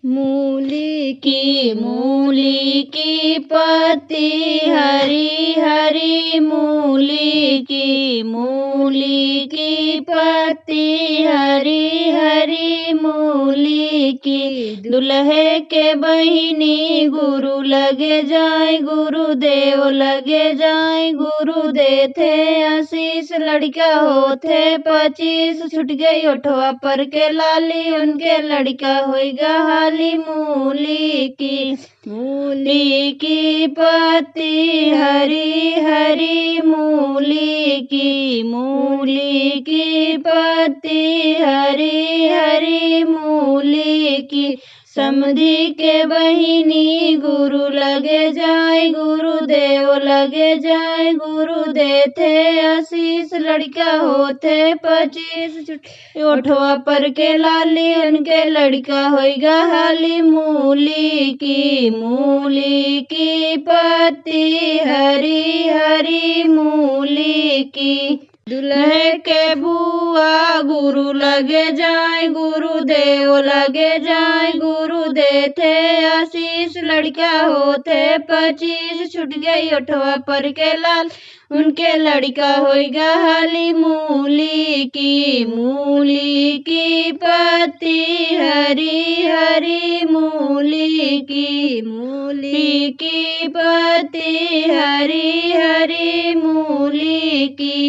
मूली की पत्ती हरी हरी, मूली की पत्ती हरी हरी, मूली की। दुल्हे के बहिनी गुरु लगे जाए, गुरुदेव लगे जाए, गुरु देते आशीष। लड़का होते 25, छूट गई ओठवा पर के लाली, उनके लड़का होएगा हाली। मूली की पत्ती हरी हरी, मूली की पत्ती हरी हरी, मूली की। समधी के बहिनी गुरु लगे जाए, गुरुदेव लगे जाए, गुरु देते आशीष। लड़का होते 25, ओठवा पर के लाली, उनके लड़का होएगा हाली। मूली की पत्ती हरी हरी, मूली की। दुल्हे के बुआ गुरु लगे जाए, गुरुदेव लगे जाए, गुरु देते आशीष। लड़का होते 25, छूट गई ओठवा पर के लाल, उनके लड़का होएगा हाली। मूली की पत्ती हरी हरी, मूली की पत्ती हरी हरी, मूली की।